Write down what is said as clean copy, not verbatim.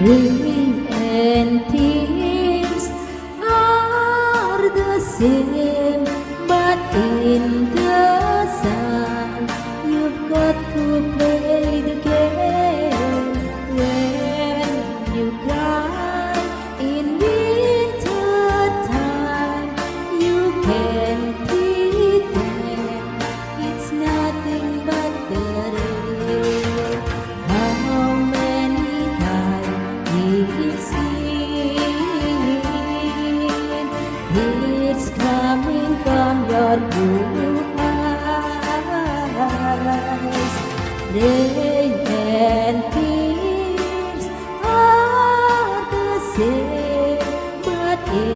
Rain and tears are the same, but in the sun you've got to play the game. When you cry in winter time, you can pretend it's nothing but the rain. How many times we've seen it's coming from your blue eyes.